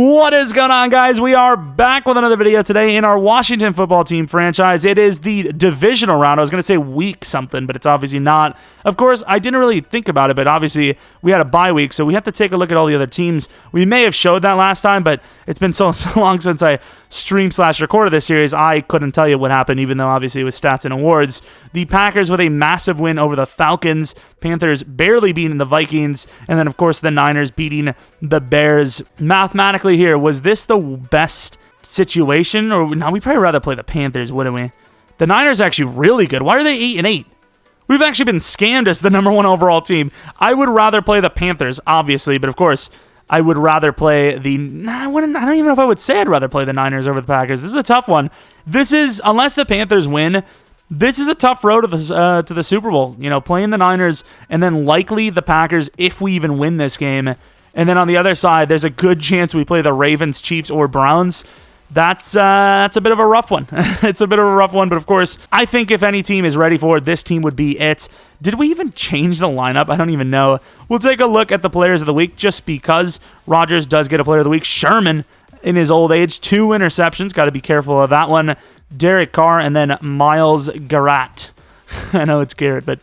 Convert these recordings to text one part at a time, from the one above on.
What is going on, guys? We are back with another video today in our Washington football team franchise. It is the divisional round. I was going to say week something, but it's obviously not. Of course, I didn't really think about it, but obviously we had a bye week, so we have to take a look at all the other teams. We may have showed that last time, but it's been so long since I streamed/recorded this series, I couldn't tell you what happened, even though obviously it was stats and awards. The Packers with a massive win over the Falcons. Panthers barely beating the Vikings. And then, of course, the Niners beating the Bears. Mathematically here, was this the best situation? Or no, we'd probably rather play the Panthers, wouldn't we? The Niners are actually really good. Why are they 8-8? We've actually been scammed as the #1 overall team. I would rather play the Panthers, obviously, but of course, I would rather play the... I don't even know if I would say I'd rather play the Niners over the Packers. This is a tough one. This is, unless the Panthers win, this is a tough road to the Super Bowl. You know, playing the Niners and then likely the Packers if we even win this game. And then on the other side, there's a good chance we play the Ravens, Chiefs, or Browns. That's a bit of a rough one. It's a bit of a rough one, but of course, I think if any team is ready for it, this team would be it. Did we even change the lineup? I don't even know. We'll take a look at the players of the week just because Rodgers does get a player of the week. Sherman, in his old age, 2 interceptions. Got to be careful of that one. Derek Carr, and then Myles Garrett. I know it's Garrett, but,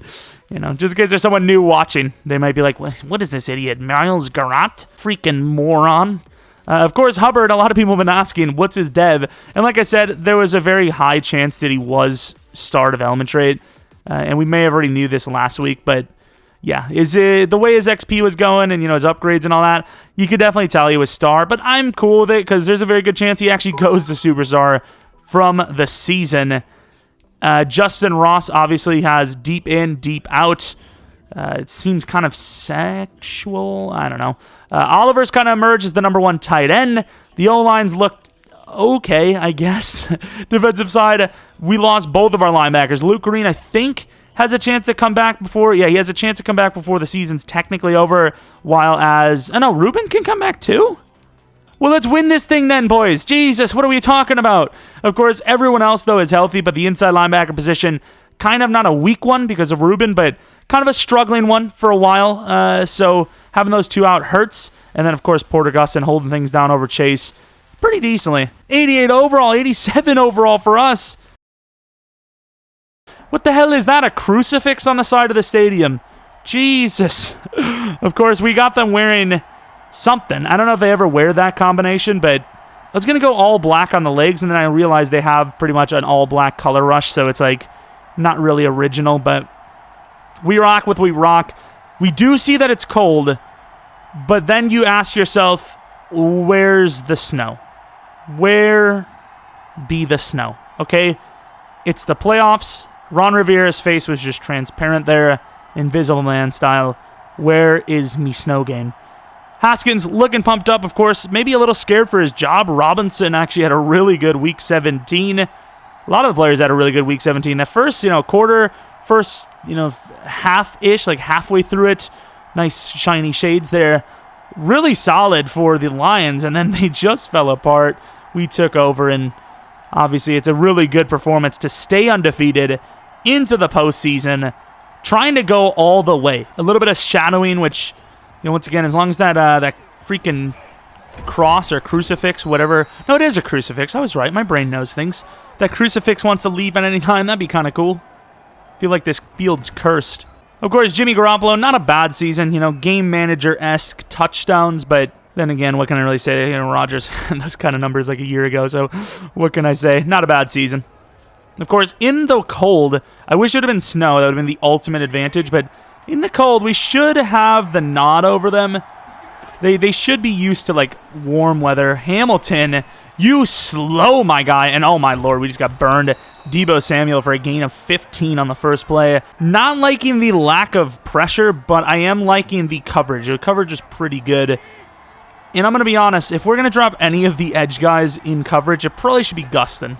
you know, just in case there's someone new watching, they might be like, what is this idiot? Myles Garrett? Freaking moron. Of course, Hubbard, a lot of people have been asking, what's his dev? And like I said, there was a very high chance that he was star development trait. And we may have already knew this last week, but yeah, is it the way his XP was going and, you know, his upgrades and all that, you could definitely tell he was star, but I'm cool with it because there's a very good chance he actually goes to superstar from the season. Justin Ross obviously has deep in, deep out. It seems kind of sexual. I don't know. Oliver's kind of emerged as the #1 tight end. The O-lines looked okay, I guess. Defensive side, we lost both of our linebackers. Luke Green, I think, has a chance to come back before... Yeah, he has a chance to come back before the season's technically over, while as... Oh, no, Ruben can come back too? Well, let's win this thing then, boys. Jesus, what are we talking about? Of course, everyone else, though, is healthy, but the inside linebacker position, kind of not a weak one because of Ruben, but kind of a struggling one for a while. So having those two out hurts. And then, of course, Porter Gustin holding things down over Chase pretty decently. 88 overall, 87 overall for us. What the hell is that? A crucifix on the side of the stadium? Jesus. Of course, we got them wearing something. I don't know if they ever wear that combination, but I was going to go all black on the legs, and then I realized they have pretty much an all black color rush, so it's like not really original, but we rock with we rock. We do see that it's cold, but then you ask yourself, where's the snow? Where be the snow? Okay, it's the playoffs. Ron Rivera's face was just transparent there, Invisible Man style. Where is me snow game? Haskins looking pumped up, of course. Maybe a little scared for his job. Robinson actually had a really good Week 17. A lot of the players had a really good Week 17. That first, quarter, first, half-ish, like halfway through it. Nice shiny shades there. Really solid for the Lions, and then they just fell apart. We took over, and obviously it's a really good performance to stay undefeated into the postseason, trying to go all the way. A little bit of shadowing, which, once again, as long as that freaking cross or crucifix, whatever. No, it is a crucifix. I was right. My brain knows things. That crucifix wants to leave at any time. That'd be kind of cool. I feel like this field's cursed. Of course, Jimmy Garoppolo, not a bad season. Game manager-esque touchdowns, but then again, what can I really say? Rodgers had those kind of numbers like a year ago, so what can I say? Not a bad season. Of course, in the cold, I wish it would have been snow. That would have been the ultimate advantage, but in the cold, we should have the nod over them. They should be used to, like, warm weather. Hamilton, you slow, my guy. And, oh, my Lord, we just got burned. Deebo Samuel for a gain of 15 on the first play. Not liking the lack of pressure, but I am liking the coverage. The coverage is pretty good. And I'm going to be honest, if we're going to drop any of the edge guys in coverage, it probably should be Gustin.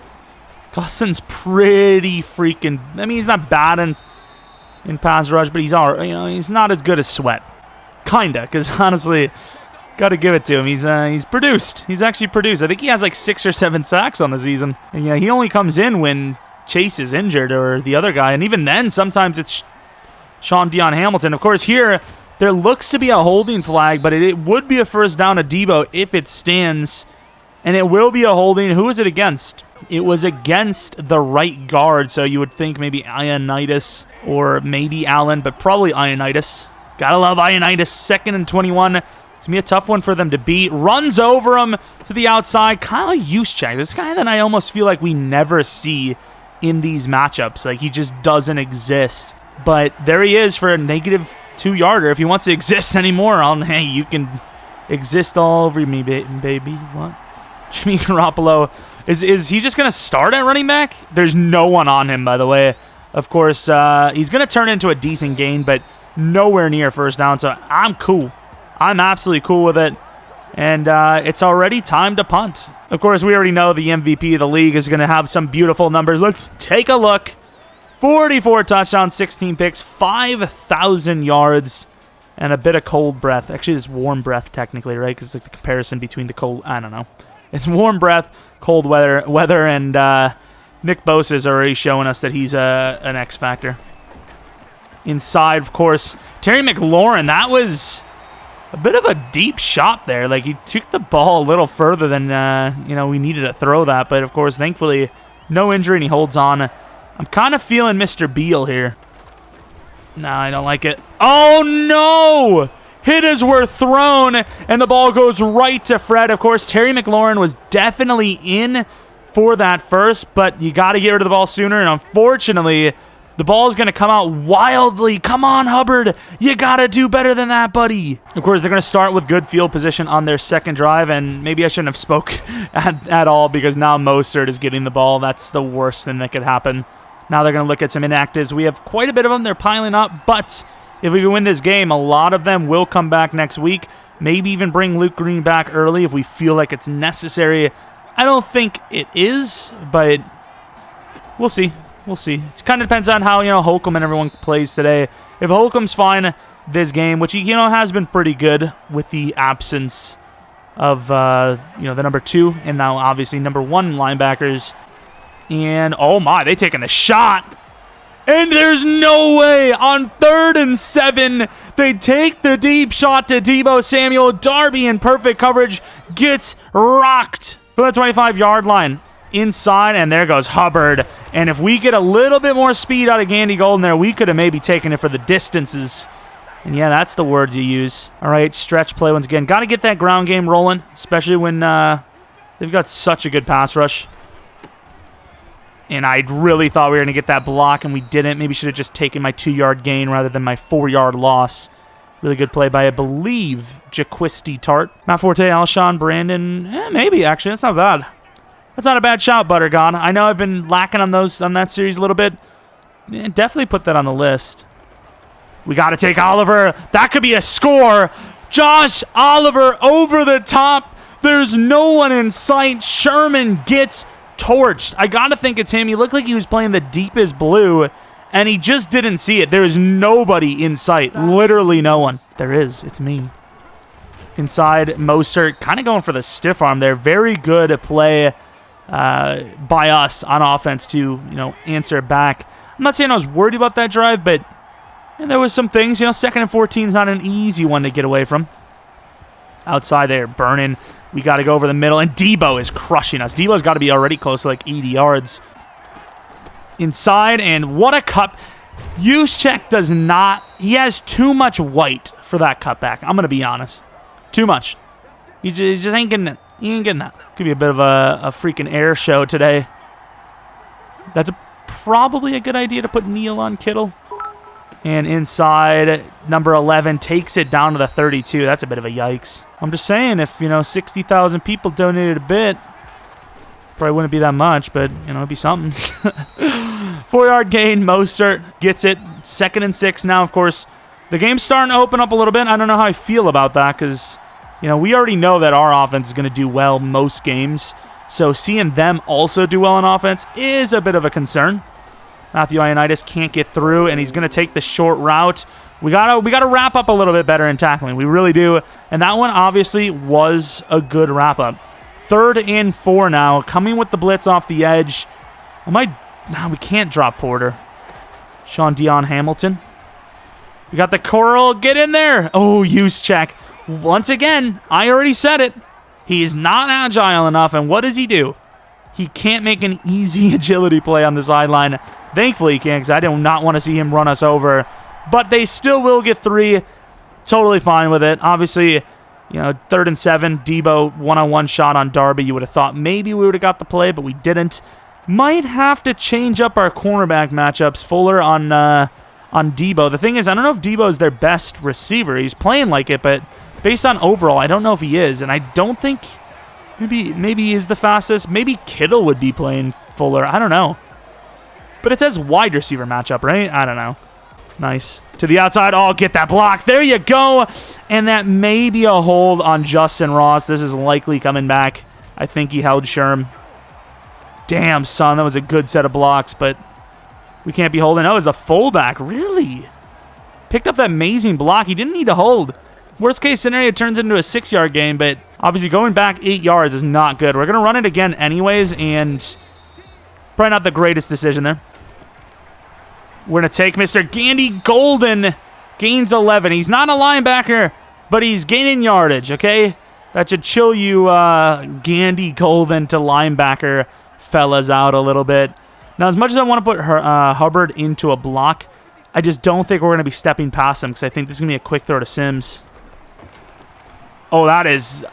Gustin's pretty freaking... I mean, he's not bad in pass rush, but he's all right. He's not as good as Sweat. Kinda, because honestly, got to give it to him. He's produced. He's actually produced. I think he has like 6 or 7 sacks on the season. And yeah, he only comes in when Chase is injured or the other guy. And even then, sometimes it's Sean Dion Hamilton. Of course, here, There looks to be a holding flag, but it would be a first down to Debo if it stands. And it will be a holding. Who is it against? It was against the right guard, so you would think maybe Ioannidis or maybe Allen, but probably Ioannidis. Gotta love Ioannidis. 2nd and 21. It's going to be a tough one for them to beat. Runs over him to the outside. Kyle Juszczyk, this guy that I almost feel like we never see in these matchups. Like, he just doesn't exist. But there he is for a negative 2-yarder. If he wants to exist anymore, hey, you can exist all over me, baby. What? Jimmy Garoppolo. Is he just going to start at running back? There's no one on him, by the way. Of course, he's going to turn into a decent gain, but nowhere near first down, so I'm cool. I'm absolutely cool with it. And it's already time to punt. Of course, we already know the MVP of the league is going to have some beautiful numbers. Let's take a look. 44 touchdowns, 16 picks, 5,000 yards, and a bit of cold breath. Actually, it's warm breath technically, right? Because it's like the comparison between the cold, I don't know. It's warm breath, cold weather, and Nick Bosa is already showing us that he's an X factor. Inside, of course, Terry McLaurin. That was a bit of a deep shot there. Like, he took the ball a little further than we needed to throw that. But of course, thankfully, no injury, and he holds on. I'm kind of feeling Mr. Beal here. No, I don't like it. Oh, no! Hitters were thrown, and the ball goes right to Fred. Of course, Terry McLaurin was definitely in for that first, but you got to get rid of the ball sooner, and unfortunately, the ball is going to come out wildly. Come on, Hubbard. You got to do better than that, buddy. Of course, they're going to start with good field position on their second drive, and maybe I shouldn't have spoke at all because now Mostert is getting the ball. That's the worst thing that could happen. Now they're going to look at some inactives. We have quite a bit of them. They're piling up, but if we win this game, a lot of them will come back next week. Maybe even bring Luke Green back early if we feel like it's necessary. I don't think it is, but we'll see. We'll see. It kind of depends on how, Holcomb and everyone plays today. If Holcomb's fine this game, which he, has been pretty good with the absence of, the number 2 and now obviously number 1 linebackers. And, oh my, they taking the shot. And there's no way on 3rd and 7 they take the deep shot to Deebo Samuel. Darby in perfect coverage gets rocked for the 25-yard line. Inside, and there goes Hubbard. And if we get a little bit more speed out of Gandy Golden there, we could have maybe taken it for the distances. And yeah, that's the words you use. All right, stretch play once again. Got to get that ground game rolling, especially when they've got such a good pass rush. And I really thought we were going to get that block, and we didn't. Maybe should have just taken my 2-yard gain rather than my 4-yard loss. Really good play by, I believe, Jaquisti Tart. Matt Forte, Alshon, Brandon. Maybe, actually. That's not bad. That's not a bad shout, Buttergon. I know I've been lacking on that series a little bit. Definitely put that on the list. We got to take Oliver. That could be a score. Josh Oliver over the top. There's no one in sight. Sherman gets torched. I got to think it's him. He looked like he was playing the deepest blue, and he just didn't see it. There is nobody in sight. Literally no one. There is. It's me. Inside, Mostert kind of going for the stiff arm there. Very good play by us on offense to, answer back. I'm not saying I was worried about that drive, but there was some things. 2nd and 14 is not an easy one to get away from. Outside there, burning. We got to go over the middle, and Debo is crushing us. Debo's got to be already close to like 80 yards. Inside, and what a cut. Juszczyk does not. He has too much white for that cutback. I'm going to be honest. Too much. He just ain't getting it. He ain't getting that. Could be a bit of a freaking air show today. That's probably a good idea to put Neal on Kittle. And inside, number 11 takes it down to the 32. That's a bit of a yikes. I'm just saying, if, 60,000 people donated a bit, probably wouldn't be that much, but, it'd be something. 4-yard gain, Mostert gets it. 2nd and 6 now, of course. The game's starting to open up a little bit. I don't know how I feel about that because, we already know that our offense is going to do well most games. So seeing them also do well on offense is a bit of a concern. Matthew Ioannidis can't get through, and he's going to take the short route. We gotta wrap up a little bit better in tackling. We really do. And that one obviously was a good wrap up. 3rd and 4 now, coming with the blitz off the edge. We can't drop Porter. Sean Dion Hamilton. We got the Coral. Get in there. Oh, use check. Once again, I already said it. He's not agile enough, and what does he do? He can't make an easy agility play on the sideline. Thankfully, he can, because I do not want to see him run us over. But they still will get 3. Totally fine with it. Obviously, you know, 3rd and 7, Debo one-on-one shot on Darby. You would have thought maybe we would have got the play, but we didn't. Might have to change up our cornerback matchups. Fuller on Debo. The thing is, I don't know if Debo is their best receiver. He's playing like it, but based on overall, I don't know if he is. And I don't think maybe he is the fastest. Maybe Kittle would be playing Fuller. I don't know. But it says wide receiver matchup, right? I don't know. Nice. To the outside. Oh, get that block. There you go. And that may be a hold on Justin Ross. This is likely coming back. I think he held Sherm. Damn, son. That was a good set of blocks, but we can't be holding. Oh, it was a fullback. Really? Picked up that amazing block. He didn't need to hold. Worst case scenario, turns into a 6-yard game, but obviously going back 8 yards is not good. We're going to run it again anyways, and probably not the greatest decision there. We're going to take Mr. Gandy Golden. Gains 11. He's not a linebacker, but he's gaining yardage, okay? That should chill you Gandy Golden to linebacker fellas out a little bit. Now, as much as I want to put Hubbard into a block, I just don't think we're going to be stepping past him because I think this is going to be a quick throw to Sims. Oh, that is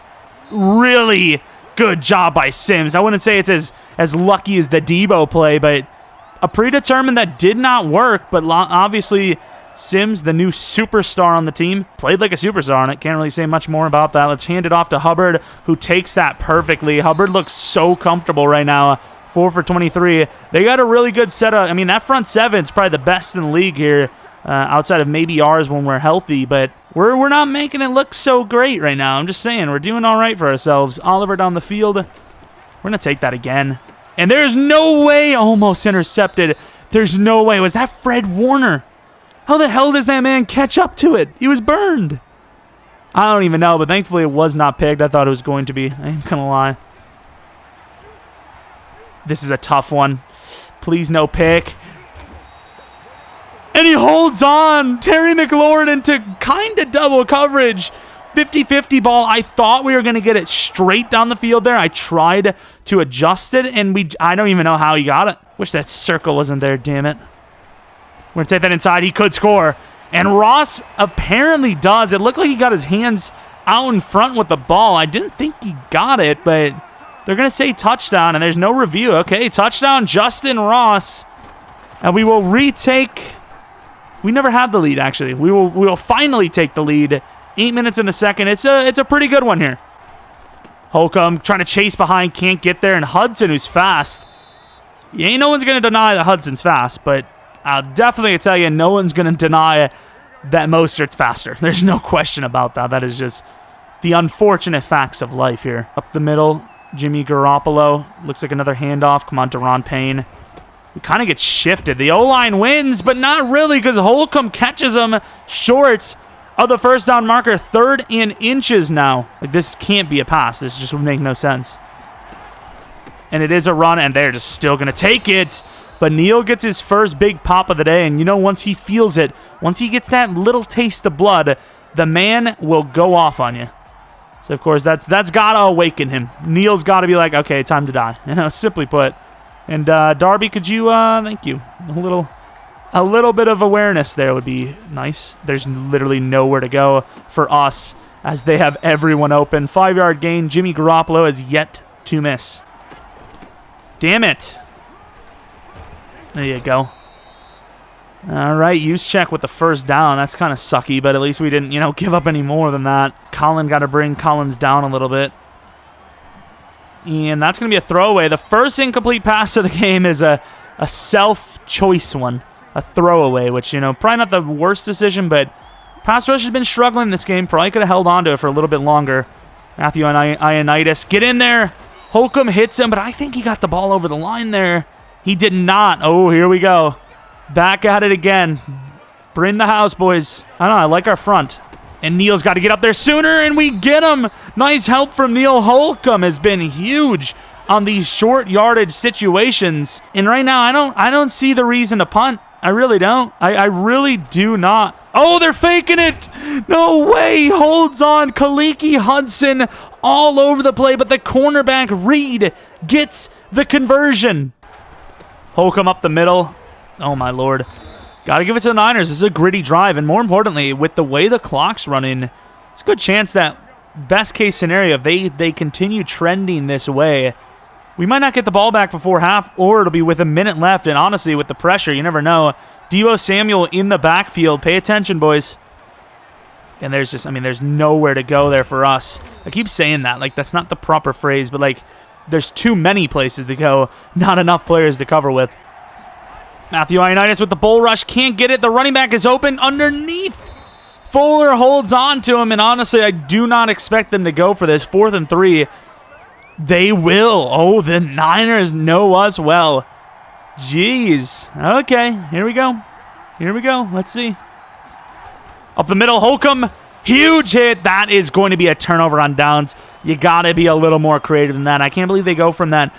really good job by Sims. I wouldn't say it's as lucky as the Debo play, but a predetermined that did not work, but obviously Sims, the new superstar on the team, played like a superstar on it. Can't really say much more about that. Let's hand it off to Hubbard, who takes that perfectly. Hubbard looks so comfortable right now. 4 for 23. They got a really good setup. I mean, that front seven is probably the best in the league here, outside of maybe ours when we're healthy, but we're not making it look so great right now. I'm just saying, we're doing all right for ourselves. Oliver down the field. We're going to take that again. And there's no way, almost intercepted. There's no way. Was that Fred Warner? How the hell does that man catch up to it? He was burned. I don't even know, but thankfully it was not picked. I thought it was going to be. I ain't going to lie. This is a tough one. Please no pick. And he holds on. Terry McLaurin into kind of double coverage. 50-50 ball. I thought we were going to get it straight down the field there. I tried to adjust it, and I don't even know how he got it. Wish that circle wasn't there, damn it. We're going to take that inside. He could score. And Ross apparently does. It looked like he got his hands out in front with the ball. I didn't think he got it, but they're going to say touchdown, and there's no review. Okay, touchdown, Justin Ross. And we will retake. We never had the lead, actually. We will finally take the lead. 8 minutes in the second. It's a pretty good one here. Holcomb trying to chase behind, can't get there, and Hudson, who's fast. No one's going to deny that Hudson's fast, but I'll definitely tell you, no one's going to deny that Mostert's faster. There's no question about that. That is just the unfortunate facts of life here. Up the middle, Jimmy Garoppolo. Looks like another handoff. Come on, Deron Payne. We kind of get shifted. The O-line wins, but not really because Holcomb catches him short of the first down marker. 3rd and inches now. Like, this can't be a pass. This just would make no sense. And it is a run, and they're just still going to take it. But Neal gets his first big pop of the day, and once he feels it, once he gets that little taste of blood, the man will go off on you. So, of course, that's got to awaken him. Neal's got to be like, okay, time to die. Simply put. And Darby, could you, thank you. A little bit of awareness there would be nice. There's literally nowhere to go for us as they have everyone open. 5-yard gain. Jimmy Garoppolo has yet to miss. Damn it. There you go. All right, use check with the first down. That's kind of sucky, but at least we didn't, give up any more than that. Colin got to bring Collins down a little bit. And that's going to be a throwaway. The first incomplete pass of the game is a self-choice one. A throwaway, which, probably not the worst decision, but pass rush has been struggling this game. Probably could have held on to it for a little bit longer. Matthew Ioannidis, get in there. Holcomb hits him, but I think he got the ball over the line there. He did not. Oh, here we go. Back at it again. Bring the house, boys. I don't know, I like our front. And Neal's got to get up there sooner, and we get him. Nice help from Neal. Holcomb has been huge on these short yardage situations. And right now, I don't see the reason to punt. I really don't. I really do not. Oh, they're faking it. No way. Holds on. Kaliki Hudson all over the play, but the cornerback Reed gets the conversion. Holcomb up the middle. Oh, my Lord. Got to give it to the Niners. This is a gritty drive, and more importantly, with the way the clock's running, it's a good chance that best case scenario, if they continue trending this way, we might not get the ball back before half, or it'll be with a minute left. And honestly, with the pressure, you never know. Deebo Samuel in the backfield. Pay attention, boys. And there's just, I mean, there's nowhere to go there for us. I keep saying that. Like, that's not the proper phrase, but, like, there's too many places to go. Not enough players to cover with. Matthew Ioannidis with the bull rush. Can't get it. The running back is open underneath. Fuller holds on to him, and honestly, I do not expect them to go for this. 4th and 3. They will. Oh, the Niners know us well. Jeez. Okay, here we go. Here we go. Let's see. Up the middle, Holcomb. Huge hit. That is going to be a turnover on downs. You got to be a little more creative than that. I can't believe they go from that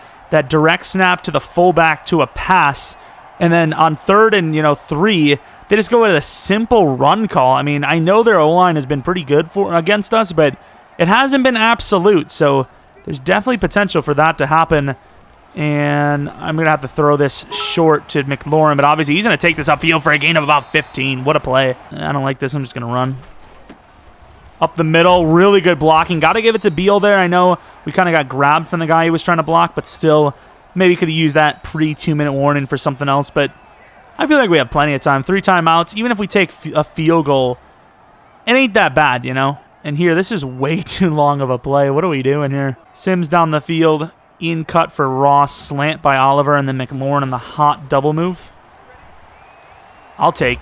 direct snap to the fullback to a pass. And then on 3rd and 3, they just go with a simple run call. I mean, I know their O-line has been pretty good against us, but it hasn't been absolute. So there's definitely potential for that to happen. And I'm going to have to throw this short to McLaurin, but obviously he's going to take this upfield for a gain of about 15. What a play. I don't like this. I'm just going to run. Up the middle, really good blocking. Got to give it to Beal there. I know we kind of got grabbed from the guy he was trying to block, but still maybe could have used that pre-2-minute warning for something else. But I feel like we have plenty of time. 3 timeouts. Even if we take a field goal, it ain't that bad, you know? And here, this is way too long of a play. What are we doing here? Sims down the field. In cut for Ross, slant by Oliver, and then McLaurin on the hot double move. I'll take.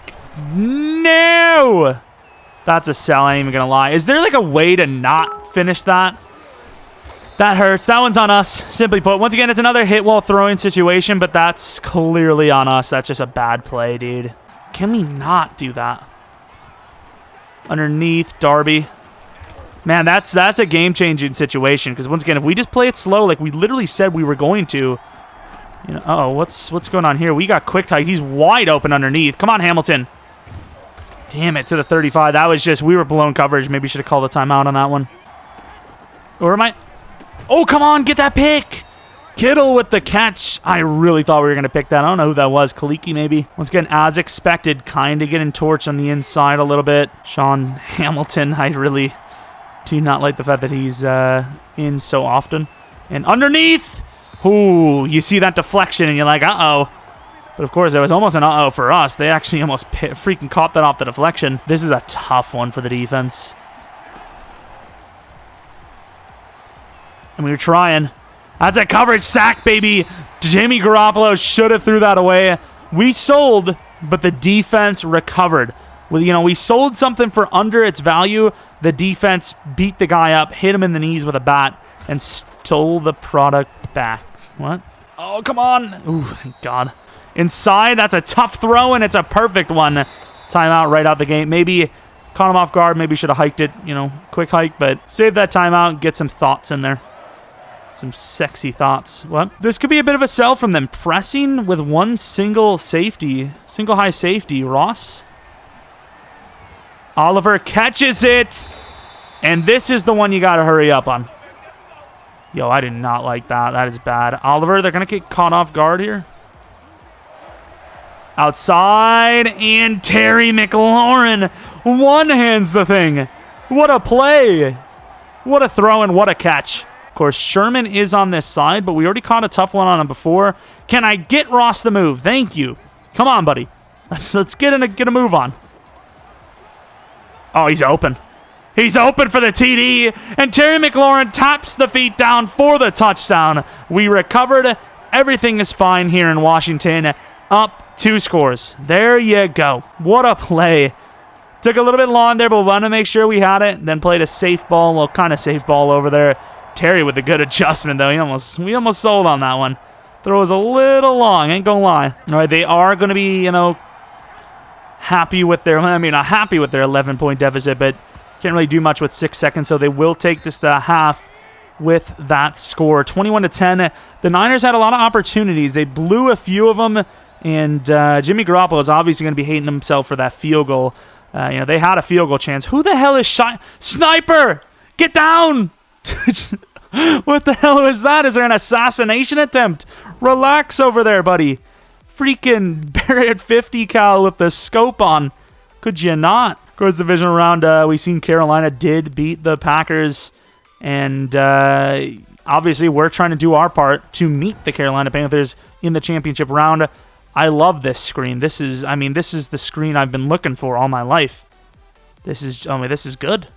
No! That's a sell, I ain't even going to lie. Is there like a way to not finish that? That hurts. That one's on us, simply put. Once again, it's another hit while throwing situation, but that's clearly on us. That's just a bad play, dude. Can we not do that? Underneath, Darby. Man, that's a game-changing situation, because once again, if we just play it slow, like we literally said we were going to, you know, uh-oh, what's going on here? We got quick tight. He's wide open underneath. Come on, Hamilton. Damn it, to the 35. That was just, we were blown coverage. Maybe should have called a timeout on that one. Or am I? Oh, come on, get that pick. Kittle with the catch. I really thought we were going to pick that. I don't know who that was. Kaliki, maybe. Once again, as expected, kind of getting torched on the inside a little bit. Sean Hamilton, I really do not like the fact that he's in so often. And underneath, ooh, you see that deflection and you're like, uh-oh. But of course, it was almost an uh-oh for us. They actually almost freaking caught that off the deflection. This is a tough one for the defense. And we were trying. That's a coverage sack, baby. Jimmy Garoppolo should have threw that away. We sold, but the defense recovered. We sold something for under its value. The defense beat the guy up, hit him in the knees with a bat, and stole the product back. What? Oh, come on. Ooh, thank God. Inside, that's a tough throw, and it's a perfect one. Timeout right out the gate. Maybe caught him off guard. Maybe should have hiked it, quick hike, but save that timeout, get some thoughts in there. Some sexy thoughts. What? This could be a bit of a sell from them. Pressing with one single high safety. Ross. Oliver catches it. And this is the one you got to hurry up on. Yo, I did not like that. That is bad. Oliver, they're going to get caught off guard here. Outside. And Terry McLaurin one-hands the thing. What a play. What a throw and what a catch. Of course, Sherman is on this side, but we already caught a tough one on him before. Can I get Ross the move? Thank you. Come on, buddy. Let's get a move on. Oh, he's open. He's open for the TD, and Terry McLaurin taps the feet down for the touchdown. We recovered. Everything is fine here in Washington. Up 2 scores. There you go. What a play. Took a little bit long there, but we wanted to make sure we had it. Then played a safe ball, well, kind of safe ball over there. Terry with a good adjustment, though. We almost sold on that one. Throw was a little long, ain't gonna lie. All right, they are gonna be, happy with their, not happy with their 11-point deficit, but can't really do much with 6 seconds, so they will take this to half with that score. 21-10. The Niners had a lot of opportunities. They blew a few of them, And Jimmy Garoppolo is obviously going to be hating himself for that field goal. They had a field goal chance. Who the hell is Sniper? Get down! What the hell is that? Is there an assassination attempt? Relax over there, buddy. Freaking Barrett 50 cal with the scope on. Could you not? Of course, divisional round, we seen Carolina did beat the Packers. And obviously, we're trying to do our part to meet the Carolina Panthers in the championship round. I love this screen. This is the screen I've been looking for all my life. This is good.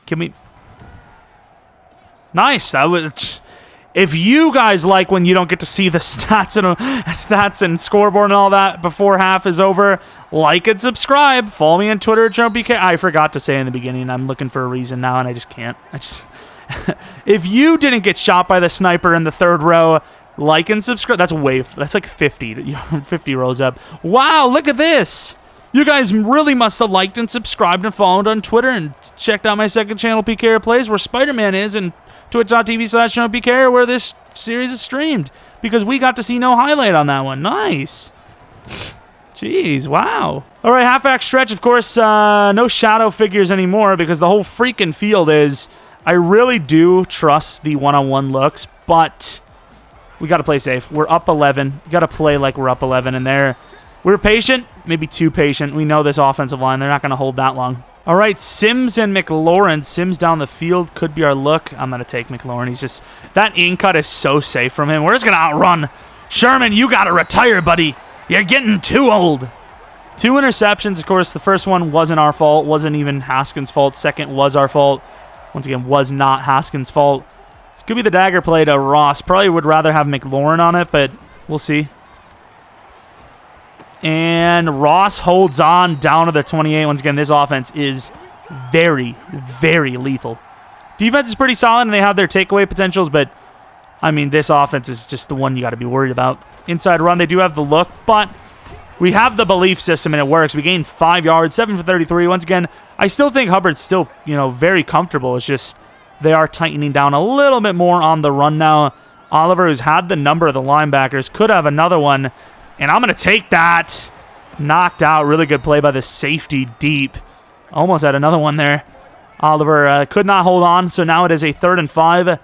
Can we... Nice. If you guys like when you don't get to see the stats and scoreboard and all that before half is over, like and subscribe. Follow me on Twitter at Jeromepkr. I forgot to say in the beginning. I'm looking for a reason now, and I just can't. If you didn't get shot by the sniper in the third row, like and subscribe. That's like 50. 50 rows up. Wow, look at this. You guys really must have liked and subscribed and followed on Twitter and checked out my second channel, PKR Plays, where Spider-Man is, and twitch.tv/Jeromepkr, where this series is streamed, because we got to see no highlight on that one. Nice. Jeez, wow. All right, halfback stretch, of course, no shadow figures anymore, because the whole freaking field is... I really do trust the one-on-one looks, but we got to play safe. We're up 11. We got to play like we're up 11 in there. We're patient, maybe too patient. We know this offensive line. They're not going to hold that long. All right, Sims and McLaurin. Sims down the field could be our look. I'm going to take McLaurin. He's just... That in cut is so safe from him. We're just going to outrun. Sherman, you got to retire, buddy. You're getting too old. 2 interceptions. Of course, the first one wasn't our fault. Wasn't even Haskins' fault. Second was our fault. Once again, was not Haskins' fault. This could be the dagger play to Ross. Probably would rather have McLaurin on it, but we'll see. And Ross holds on down to the 28. Once again, this offense is very, very lethal. Defense is pretty solid, and they have their takeaway potentials, but, I mean, this offense is just the one you got to be worried about. Inside run, they do have the look, but we have the belief system, and it works. We gained 5 yards, 7 for 33. Once again, I still think Hubbard's still, very comfortable. It's just they are tightening down a little bit more on the run now. Oliver, who's had the number of the linebackers, could have another one. And I'm going to take that. Knocked out. Really good play by the safety deep. Almost had another one there. Oliver could not hold on, so now it is a 3rd and 5.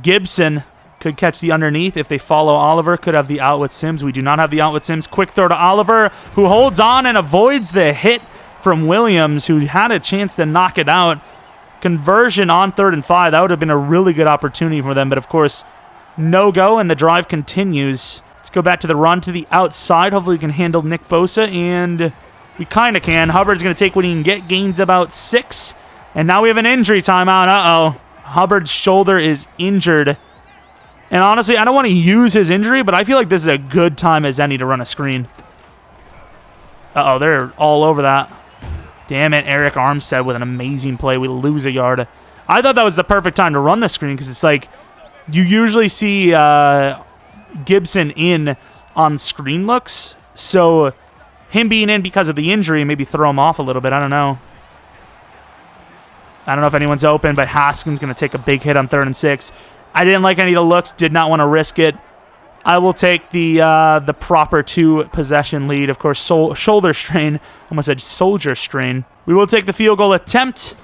Gibson could catch the underneath if they follow Oliver. Could have the out with Sims. We do not have the out with Sims. Quick throw to Oliver, who holds on and avoids the hit from Williams, who had a chance to knock it out. Conversion on 3rd and 5. That would have been a really good opportunity for them, but of course, no go, and the drive continues. Let's go back to the run to the outside. Hopefully we can handle Nick Bosa, and we kind of can. Hubbard's going to take what he can get. Gains about 6. And now we have an injury timeout. Uh-oh. Hubbard's shoulder is injured. And honestly, I don't want to use his injury, but I feel like this is a good time as any to run a screen. Uh-oh, they're all over that. Damn it, Eric Armstead with an amazing play. We lose a yard. I thought that was the perfect time to run the screen, because it's like you usually see... Gibson in on screen looks, so him being in because of the injury maybe throw him off a little bit. I don't know if anyone's open, but Haskins going to take a big hit on 3rd and 6. I didn't like any of the looks, did not want to risk it. I will take the proper 2 possession lead. Of course, shoulder strain, almost said soldier strain. We will take the field goal attempt.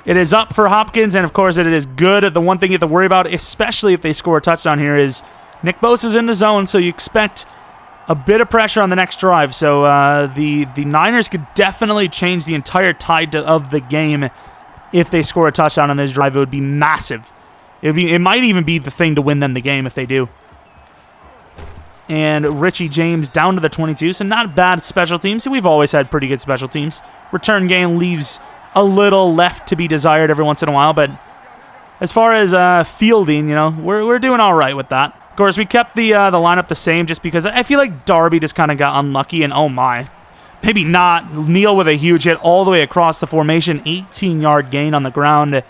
It is up for Hopkins, and of course it is good. The one thing you have to worry about, especially if they score a touchdown here, is Nick Bosa's in the zone, so you expect a bit of pressure on the next drive. So the Niners could definitely change the entire tide of the game if they score a touchdown on this drive. It would be massive. It might even be the thing to win them the game if they do. And Richie James down to the 22, so not bad special teams. We've always had pretty good special teams. Return game leaves a little left to be desired every once in a while, but as far as fielding, we're doing all right with that. Of course, we kept the lineup the same just because I feel like Darby just kind of got unlucky, and oh my. Maybe not. Neal with a huge hit all the way across the formation. 18-yard gain on the ground.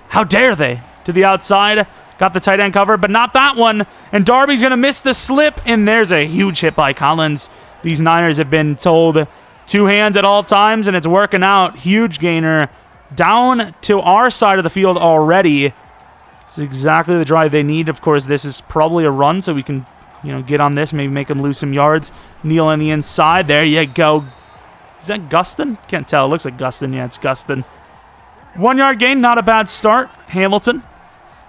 How dare they? To the outside. Got the tight end cover, but not that one. And Darby's going to miss the slip, and there's a huge hit by Collins. These Niners have been told 2 hands at all times, and it's working out. Huge gainer. Down to our side of the field already. This is exactly the drive they need. Of course, this is probably a run, so we can get on this, maybe make him lose some yards. Neal on the inside. There you go. Is that Gustin? Can't tell. It looks like Gustin. Yeah, it's Gustin. 1 yard gain, not a bad start. Hamilton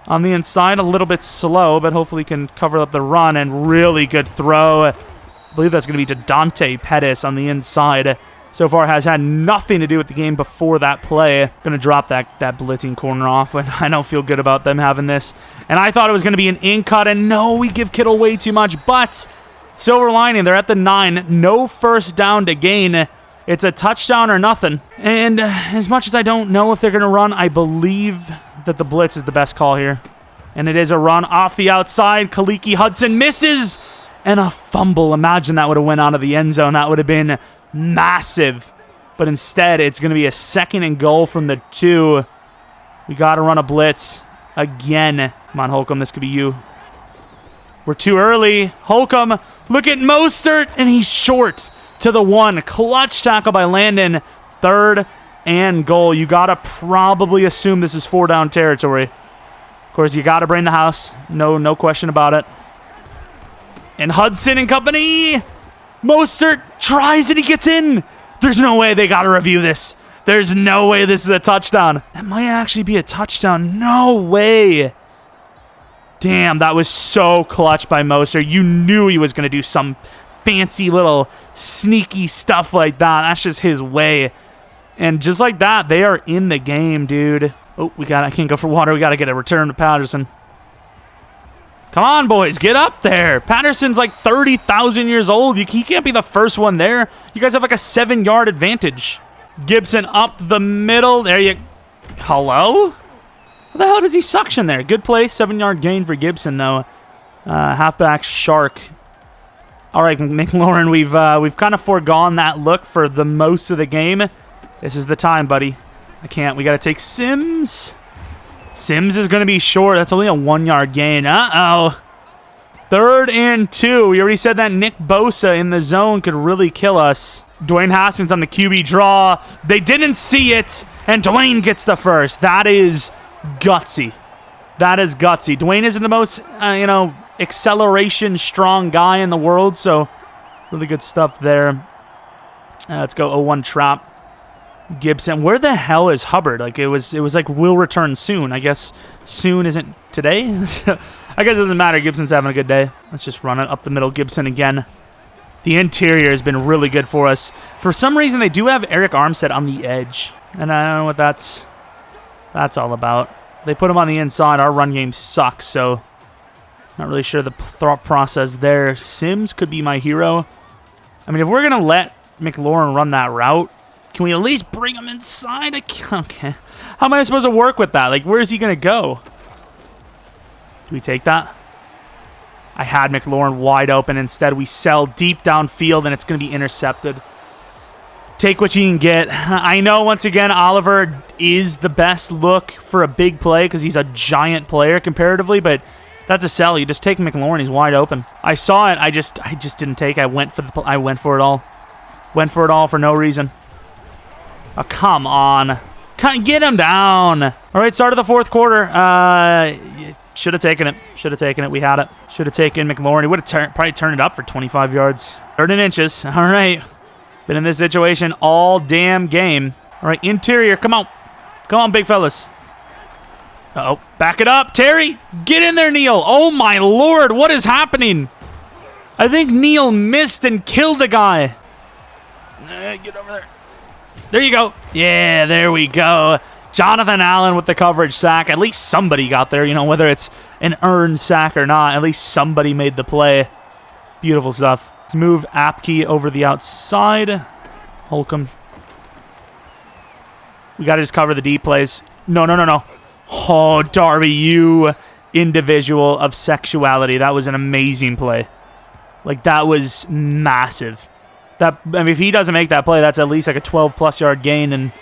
on the inside, a little bit slow, but hopefully can cover up the run, and really good throw. I believe that's going to be to Dante Pettis on the inside. So far has had nothing to do with the game before that play. Going to drop that blitzing corner off, but I don't feel good about them having this. And I thought it was going to be an in-cut, and no, we give Kittle way too much, but silver lining, they're at the 9. No first down to gain. It's a touchdown or nothing. And as much as I don't know if they're going to run, I believe that the blitz is the best call here. And it is a run off the outside. Kaliki Hudson misses, and a fumble. Imagine that would have went out of the end zone. That would have been massive. But instead, it's going to be a 2nd and goal from the 2. We got to run a blitz again. Come on, Holcomb, this could be you. We're too early. Holcomb, look at Mostert, and he's short to the 1. Clutch tackle by Landon. 3rd and goal. You got to probably assume this is 4-down territory. Of course, you got to bring the house. No question about it. And Hudson and company. Mostert tries and he gets in. There's no way. They got to review this. There's no way this is a touchdown. That might actually be a touchdown. No way. Damn, that was so clutch by Mostert. You knew he was going to do some fancy little sneaky stuff like that. That's just his way. And just like that, they are in the game, dude. Oh, I can't go for water. We got to get a return to Patterson. Come on, boys, get up there. Patterson's like 30,000 years old. He can't be the first one there. You guys have like a 7-yard advantage. Gibson up the middle. There you... Hello? How the hell does he suction there? Good play. 7-yard gain for Gibson, though. Halfback Shark. All right, McLaurin, we've kind of foregone that look for the most of the game. This is the time, buddy. I can't. We got to take Sims. Sims is going to be short. That's only a 1-yard gain. Uh-oh. 3rd and 2. We already said that Nick Bosa in the zone could really kill us. Dwayne Haskins on the QB draw. They didn't see it, and Dwayne gets the first. That is gutsy. That is gutsy. Dwayne isn't the most, acceleration strong guy in the world, so really good stuff there. Let's go 0-1 trap. Gibson. Where the hell is Hubbard? Like it was like will return soon. I guess soon isn't today. I guess it doesn't matter. Gibson's having a good day. Let's just run it up the middle. Gibson again. The interior has been really good for us. For some reason, they do have Eric Armstead on the edge, and I don't know what that's all about. They put him on the inside. Our run game sucks, so not really sure the thought process there. Sims could be my hero. I mean, if we're gonna let McLaurin run that route, can we at least bring him inside? Okay. How am I supposed to work with that? Like, where is he going to go? Do we take that? I had McLaurin wide open. Instead, we sell deep downfield, and it's going to be intercepted. Take what you can get. I know, once again, Oliver is the best look for a big play because he's a giant player comparatively, but that's a sell. You just take McLaurin. He's wide open. I saw it. I just didn't take. I went for it all. Went for it all for no reason. Oh, come on. Get him down. All right, start of the 4th quarter. Should have taken it. Should have taken it. We had it. Should have taken McLaurin. He would have probably turned it up for 25 yards. 3rd and inches. All right. Been in this situation all damn game. All right, interior. Come on. Come on, big fellas. Uh-oh. Back it up. Terry, get in there, Neal. Oh, my Lord. What is happening? I think Neal missed and killed the guy. Get over there. There you go. Yeah, there we go. Jonathan Allen with the coverage sack. At least somebody got there, whether it's an earned sack or not. At least somebody made the play. Beautiful stuff. Let's move Apke over the outside. Holcomb. We got to just cover the deep plays. No. Oh, Darby, you individual of sexuality. That was an amazing play. Like, that was massive. If he doesn't make that play, that's at least like a 12-plus yard gain, and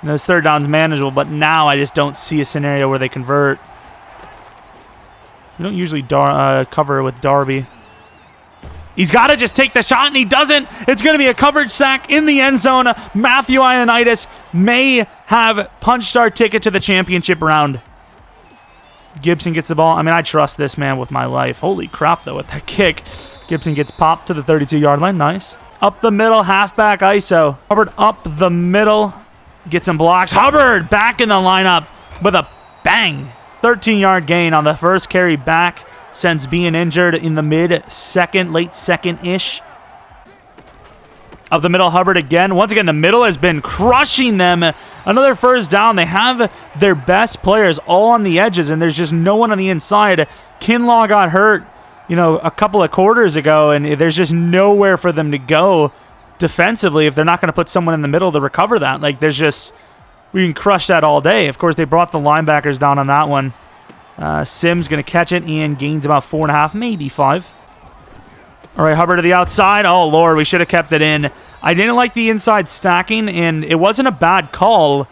this 3rd down's manageable, but now I just don't see a scenario where they convert. We don't usually cover with Darby. He's got to just take the shot, and he doesn't. It's going to be a coverage sack in the end zone. Matthew Ioannidis may have punched our ticket to the championship round. Gibson gets the ball. I mean, I trust this man with my life. Holy crap, though, with that kick. Gibson gets popped to the 32-yard line. Nice. Up the middle, halfback ISO. Hubbard up the middle. Gets some blocks. Hubbard back in the lineup with a bang. 13-yard gain on the first carry back since being injured in the mid-second, late second-ish. Up the middle, Hubbard again. Once again, the middle has been crushing them. Another first down. They have their best players all on the edges, and there's just no one on the inside. Kinlaw got hurt, a couple of quarters ago, and there's just nowhere for them to go defensively if they're not going to put someone in the middle to recover that. Like, we can crush that all day. Of course, they brought the linebackers down on that one. Sims going to catch it and gains about 4.5, maybe 5. All right, Hubbard to the outside. Oh, Lord, we should have kept it in. I didn't like the inside stacking, and it wasn't a bad call.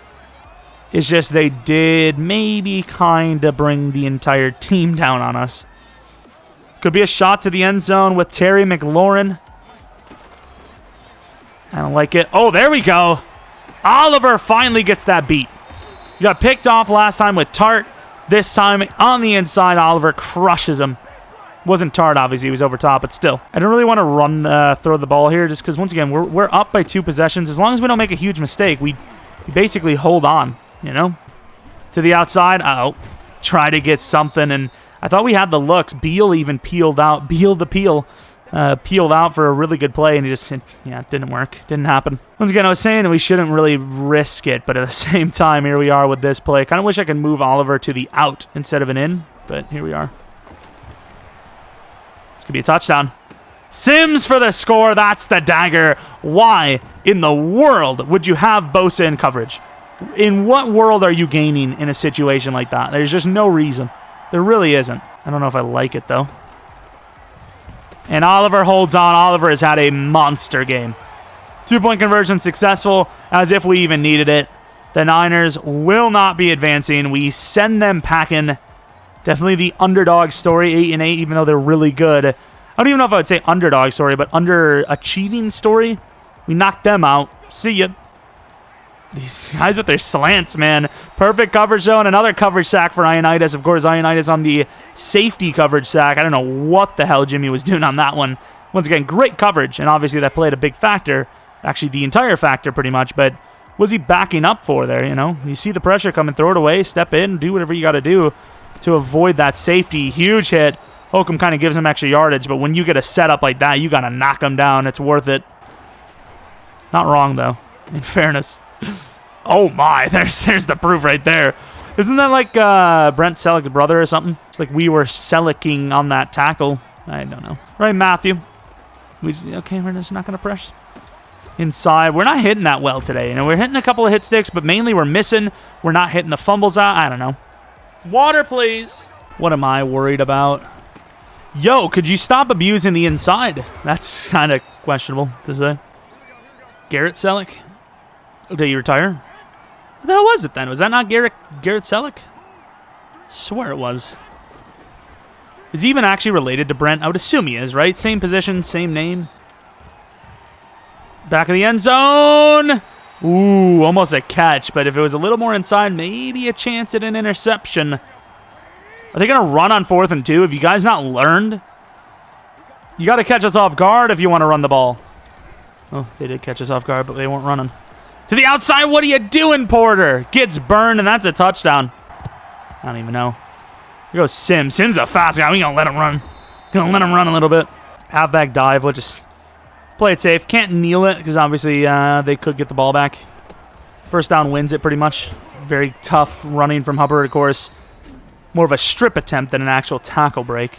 It's just they did maybe kind of bring the entire team down on us. Could be a shot to the end zone with Terry McLaurin. I don't like it. Oh, there we go. Oliver finally gets that beat. You got picked off last time with Tart. This time on the inside, Oliver crushes him. Wasn't Tart, obviously. He was over top, but still. I don't really want to throw the ball here just because, once again, we're up by 2 possessions. As long as we don't make a huge mistake, we basically hold on, To the outside. Uh-oh. Try to get something, and I thought we had the looks. Beal even peeled out. Beal the peel. Peeled out for a really good play, and it didn't work. Didn't happen. Once again, I was saying that we shouldn't really risk it, but at the same time, here we are with this play. Kind of wish I could move Oliver to the out instead of an in, but here we are. Could be a touchdown. Sims for the score. That's the dagger. Why in the world would you have Bosa in coverage? In what world are you gaining in a situation like that? There's just no reason. There really isn't. I don't know if I like it, though. And Oliver holds on. Oliver has had a monster game. 2-point conversion successful, as if we even needed it. The Niners will not be advancing. We send them packing. Definitely the underdog story, 8-8, even though they're really good. I don't even know if I would say underdog story, but underachieving story. We knocked them out. See ya. These guys with their slants, man. Perfect coverage zone. Another coverage sack for Ioannidis. Of course, Ioannidis on the safety coverage sack. I don't know what the hell Jimmy was doing on that one. Once again, great coverage, and obviously that played a big factor. Actually, the entire factor pretty much, but what's he backing up for there, You see the pressure coming, throw it away, step in, do whatever you got to do to avoid that safety. Huge hit. Holcomb kind of gives him extra yardage, but when you get a setup like that, you got to knock him down. It's worth it. Not wrong, though, in fairness. Oh, my. There's the proof right there. Isn't that like Brent Selleck's brother or something? It's like we were Sellecking on that tackle. I don't know. Right, Matthew. Okay, we're just not going to press. Inside. We're not hitting that well today. We're hitting a couple of hit sticks, but mainly we're missing. We're not hitting the fumbles out. I don't know. Water, please. What am I worried about? Yo, could you stop abusing the inside? That's kind of questionable to say. Garrett Selleck? Did he retire? What the hell was it then? Was that not Garrett Selleck? Swear it was. Is he even actually related to Brent? I would assume he is, right? Same position, same name. Back of the end zone. Ooh, almost a catch, but if it was a little more inside, maybe a chance at an interception. Are they going to run on 4th and 2? Have you guys not learned? You got to catch us off guard if you want to run the ball. Oh, they did catch us off guard, but they weren't running. To the outside, what are you doing, Porter? Gets burned, and that's a touchdown. I don't even know. Here goes Sims. Sims a fast guy. We're going to let him run. Going to let him run a little bit. Halfback dive. We'll just play it safe. Can't kneel it because obviously they could get the ball back. First down wins it pretty much. Very tough running from Hubbard, of course. More of a strip attempt than an actual tackle break.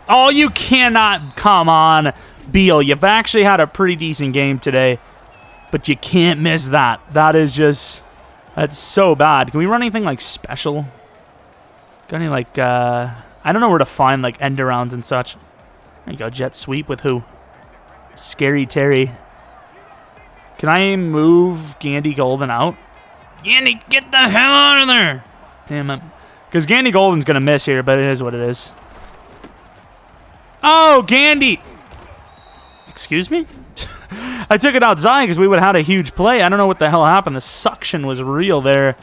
Oh, you cannot. Come on, Beal. You've actually had a pretty decent game today, but you can't miss that. That is just, that's so bad. Can we run anything like special? Got any like, I don't know where to find like end arounds and such. There you go, jet sweep with who? Scary Terry. Can I move Gandy Golden out? Gandy, get the hell out of there! Damn it. Because Gandy Golden's going to miss here, but it is what it is. Oh, Gandy! Excuse me? I took it outside because we would have had a huge play. I don't know what the hell happened. The suction was real there.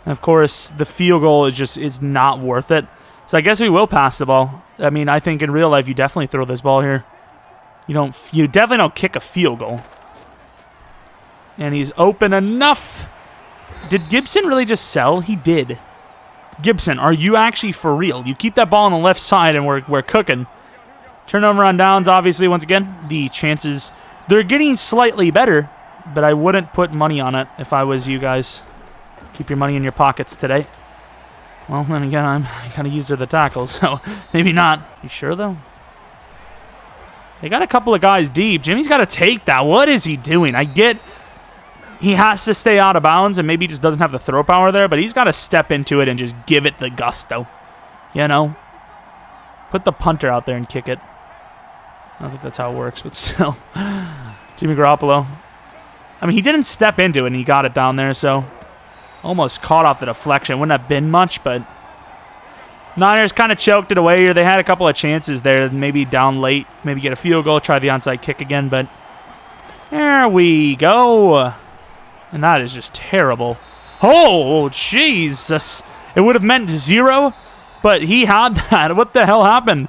And of course, the field goal is not worth it. So I guess we will pass the ball. I mean, I think in real life you definitely throw this ball here. You definitely don't kick a field goal. And he's open enough. Did Gibson really just sell? He did. Gibson, are you actually for real? You keep that ball on the left side and we're cooking. Turnover on downs, obviously, once again, the chances, they're getting slightly better, but I wouldn't put money on it if I was you guys. Keep your money in your pockets today. Well, then again, I'm kind of used to the tackles, so maybe not. You sure, though? They got a couple of guys deep. Jimmy's got to take that. What is he doing? I get he has to stay out of bounds, and maybe he just doesn't have the throw power there, but he's got to step into it and just give it the gusto. You know? Put the punter out there and kick it. I don't think that's how it works, but still. Jimmy Garoppolo. I mean, he didn't step into it, and he got it down there, so almost caught off the deflection. Wouldn't have been much, but Niners kind of choked it away here. They had a couple of chances there, maybe down late, maybe get a field goal, try the onside kick again, but there we go. And that is just terrible. Oh, Jesus. It would have meant 0, but he had that. What the hell happened?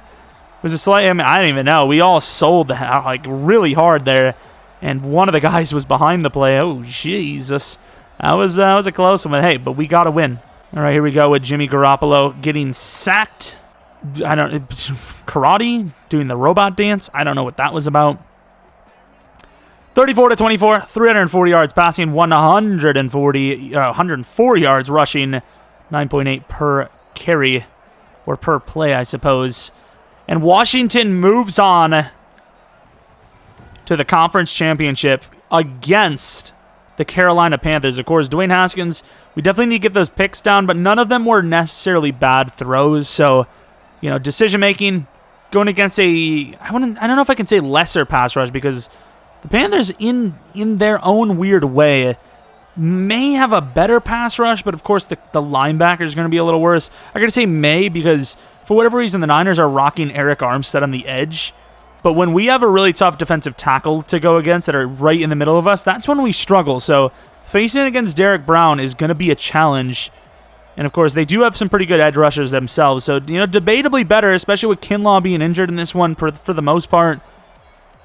Was it slight? I mean, I don't even know. We all sold that like really hard there, and one of the guys was behind the play. Oh, Jesus. That was a close one. Hey, but we got to win. All right, here we go with Jimmy Garoppolo getting sacked. Karate, doing the robot dance. I don't know what that was about. 34-24, 340 yards passing, 104 yards rushing, 9.8 per carry, or per play, I suppose. And Washington moves on to the conference championship against the Carolina Panthers. Of course, Dwayne Haskins, we definitely need to get those picks down, but none of them were necessarily bad throws. So, decision-making going against I don't know if I can say lesser pass rush, because the Panthers, in their own weird way, may have a better pass rush, but of course the linebacker is going to be a little worse. I got to say may because for whatever reason the Niners are rocking Eric Armstead on the edge. But when we have a really tough defensive tackle to go against that are right in the middle of us, that's when we struggle. So facing against Derek Brown is going to be a challenge. And of course, they do have some pretty good edge rushers themselves. So, debatably better, especially with Kinlaw being injured in this one for the most part.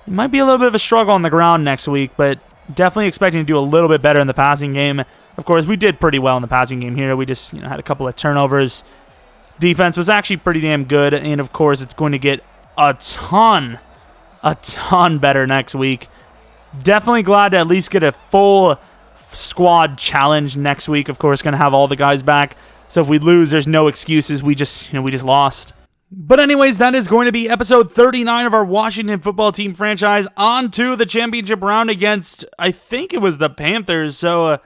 It might be a little bit of a struggle on the ground next week, but definitely expecting to do a little bit better in the passing game. Of course, we did pretty well in the passing game here. We just had a couple of turnovers. Defense was actually pretty damn good, and of course, it's going to get a ton better next week. Definitely glad to at least get a full squad challenge next week. Of course, going to have all the guys back. So if we lose, there's no excuses. We just lost. But anyways, that is going to be episode 39 of our Washington football team franchise. On to the championship round against, I think it was the Panthers. So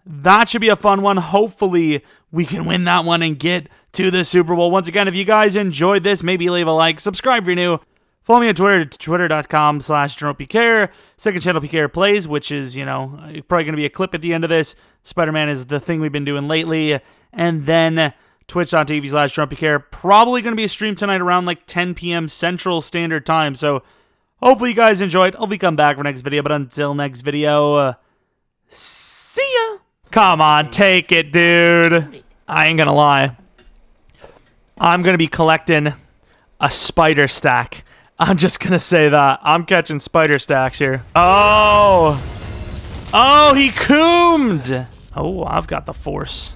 that should be a fun one. Hopefully we can win that one and get to the Super Bowl. Once again, if you guys enjoyed this, maybe leave a like, subscribe if you're new. Follow me on Twitter, twitter.com/Jeromepkr. Second channel, PKR Plays, which is, probably going to be a clip at the end of this. Spider-Man is the thing we've been doing lately. And then twitch.tv/Jeromepkr. Probably going to be a stream tonight around like 10 p.m. Central Standard Time. So hopefully you guys enjoyed. Hopefully come back for next video. But until next video, see ya. Come on, take it, dude. I ain't going to lie. I'm going to be collecting a spider stack. I'm just going to say that. I'm catching spider stacks here. Oh, he coomed. Oh, I've got the force.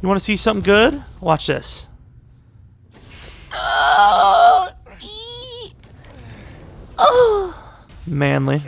You want to see something good? Watch this. Manly.